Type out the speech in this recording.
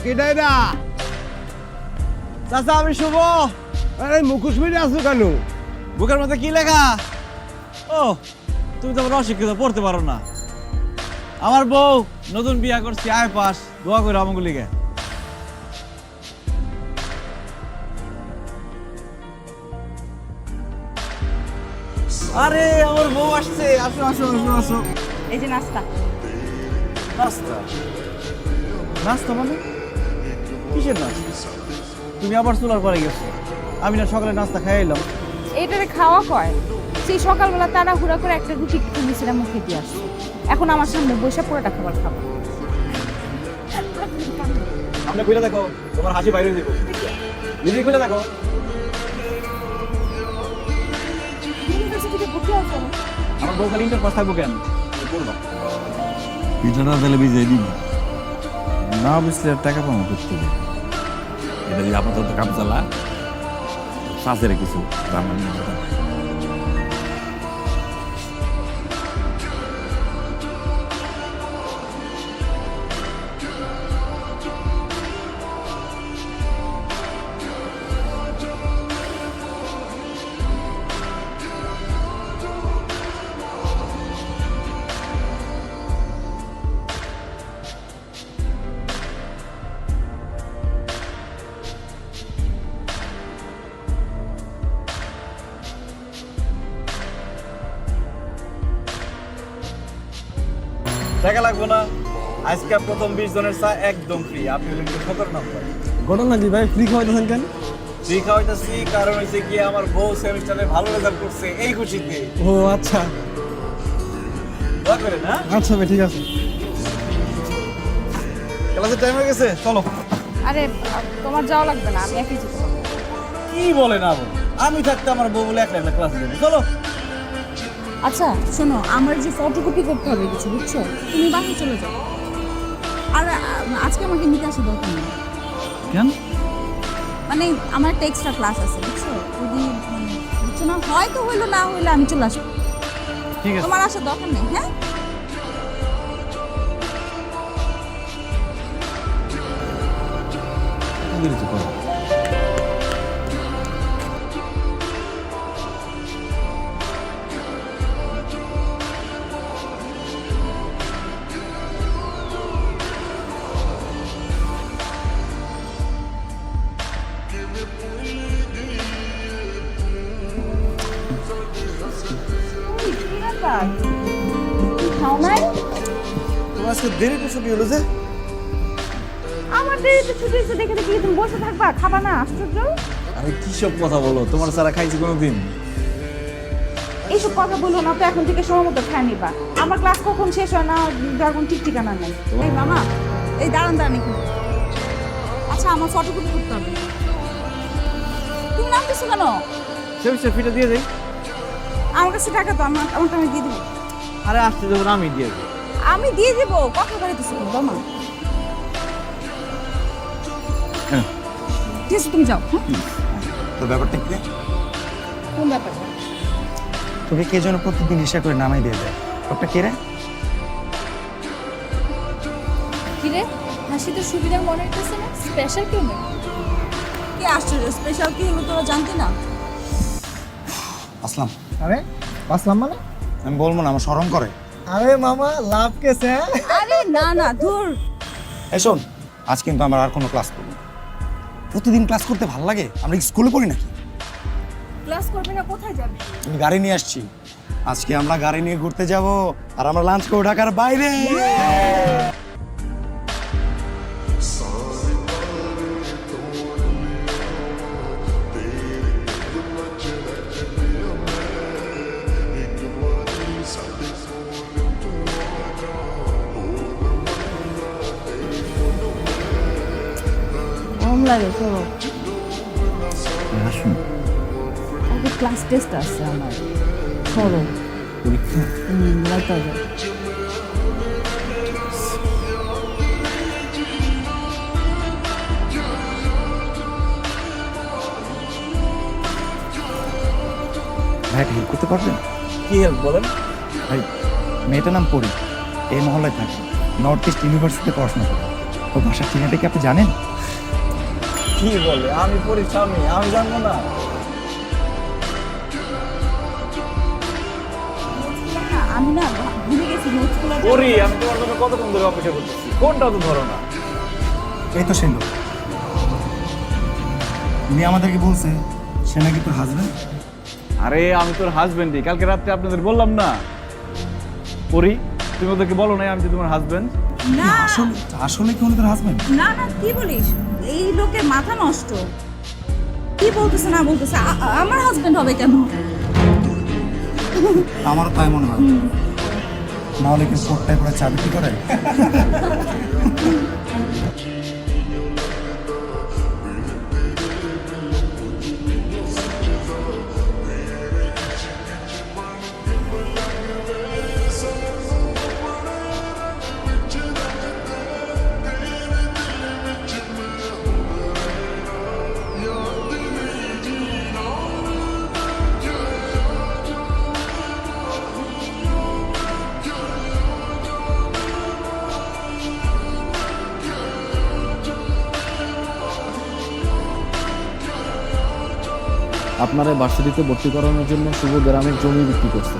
কেডাই না চাচা আমি শুভ। আরে মুখোশ মেরে আসো কেন? বুকের মধ্যে কি লেখা? ও তুমি তো আবার অশিক্ষিত, পড়তে পারো না। আমার বউ নতুন বিয়া করছি, আয় পাস, দোয়া করে আমাকে লিখে। আরে আমার বউ আসছে, আসো আসো আসো আসো। এই যে নাস্তা। নাস্তা? নাস্তা মানে কিসের নাস্তা? তুমি আবার চুলার পরে গেছো, আমি না সকালে নাস্তা খাই এলাম। এইটারে খাওয়া কয়? সেই সকালবেলা তাড়াহুড়া করে একটা রুটি কিনেছিলাম, মুখে দিয়ে আসছে। এখন আমার সামনে বসে পুরোটা খাবার খাবো। আপনি খুলে দেখো, তোমার হাসি বাইরে দেবো। দিদি খুলে দেখো। ইউনিভার্সিটিতে ভর্তি হওয়ার পরে আমার বউ খালি ইন্টার পাস থাকবো কেন? পিঠাটা তাহলে ভিজাই দিন না, বুঝলে আর টাকা পাবো করতে এটা দিয়ে আপাতত কাম চালা সাথে কিছু রান্না নিয়ে যেতাম। টাকা লাগবো না, আজকে প্রথম 20 জনের চা একদম ফ্রি। আপনি হলেন 17 নম্বর। ঘটনা কি ভাই, ফ্রি খাওয়াইতেছেন কেন? ফ্রি খাওয়াইতেছি কারণ হচ্ছে কি আমার বউ সেমিস্টারে ভালো রেজাল্ট করছে, এই খুশিতে। ও আচ্ছা দোয়া করে না। আচ্ছা ভাই, ঠিক আছে। ক্লাসের টাইম হয়ে গেছে, চলো। আরে তোমার যাওয়া লাগবে না, আমি একই যেতে পারবো। কি বলে না বল, আমি থাকতে আমার বউ বলে একলা একলা ক্লাসে যাবে। চলো। আচ্ছা শোনো, আমার যে ফটোকপি করতে হবে কিছু, বুঝছো? তুমি বাসায় চলে যাও। আর আজকে আমাকে নিতে আসা দরকার নেই। কেন? মানে আমার একটা এক্সট্রা ক্লাস আছে, বুঝছো? যদি বুঝছো না, হয়তো হইলো, না হইলে আমি চলে আসবো। ঠিক আছে। তোমার আসার দরকার নেই, হ্যাঁ? কি ব্যাপার? কি খাও নাই? তোমার আজকে দেরি তো ছুটি হলো যে? আমার দেরিতে ছুটি হয়েছে দেখে দেখি তুমি বসে থাকবা, খাবা না? আশ্চর্য। আমি কি সব কথা বলো, তোমার সারা খাইছি কোনোদিন? এইসব কথা বলবো না তো, এখন থেকে সময় মতো খায় নিবা। আমার ক্লাস কখন শেষ হয় না যখন ঠিক ঠিকানা নেই। এই মামা, এই দাঁড়ান দাঁড়ান একটু। আচ্ছা আমার ফটোকপি করতে হবে। তুমি নামতেছো কেন? সেমিস্টার ফিটা দিয়ে দেই। আমার কাছে টাকা তো, আমাকে আমি দিয়ে দেবো। আরে আসতে যখন আমি দিয়ে দেবো। আমি দিয়ে দেবো, কথা বলতেছি মামা। ঠিক আছে তুমি যাও। তো ব্যাপারটা কি? কোন ব্যাপারটা? তোকে কে যেন প্রতিদিন হিসাব করে নামাই দিয়ে দেয়, ওটা কে রে? কি রে, হাসিতে সুবিধার মনে হইতেছে না? স্পেশাল কেউ নেই? কি আশ্চর্য, স্পেশাল কি হলো তোরা জানতি না? আসলাম। আরে বাসলাম মানে? আমি বলবো না, আমার শরম করে। আরে মামা লাভ কেসে। আরে না না, ধুর। এই শোন, আজ কিন্তু আমার আর কোনো ক্লাস করবো না। প্রতিদিন ক্লাস করতে ভালো লাগে? আমরা কি স্কুলে পড়ি নাকি? ক্লাস করবে না, কোথায় যাবে? আমি গাড়ি নিয়ে আসছি, আজকে আমরা গাড়ি নিয়ে ঘুরতে যাব আর আমরা লাঞ্চ করবো ঢাকার বাইরে। কম লাগে তো। আসুন। আগে ক্লাস টেস্ট আছে আমার, সরো। পরীক্ষা? রাইতা যাও। ভাই হেল্প করতে পারবেন? কি হেল্প বলেন? ভাই মেয়েটার নাম পরি, এই মহল্লায় থাকে, নর্থ ইস্ট ইউনিভার্সিটিতে পড়াশোনা করে। ওর বাসার ঠিকানাটা কি আপনি জানেন? কি বলে, আমি পড়ি স্বামী, আমি জানবো না? আমি না ভুলে গেছি নোটসগুলো। পরি, আমি তোমার জন্য কতক্ষণ ধরে অপেক্ষা করতেছি, কোনটা তো ধরো না। এই তো সেন্দু, উনি আমাদেরকে বলছে সে নাকি তোর হাজবেন্ড। আরে আমি তোর হাজবেন্ডই, কালকে রাত্রে আপনাদের বললাম না? পরি, তুমি ওদেরকে বলো নাই আমি যে তোমার হাজবেন্ড? না আসলে আসলে কি উনি তোর হাজবেন্ড? না না, কি বলিস? এই লোকের মাথা নষ্ট। কি বলতেছে না বলতেছে, আমার হাজবেন্ড হবে কেন? আমারও তাই মনে হয়। নাহলে কি কোটটায় পরে চা বিক্রি করে? আপনারা ভার্সিটিতে ভর্তি করানোর জন্য শুভ গ্রামের জমি বিক্রি করছে।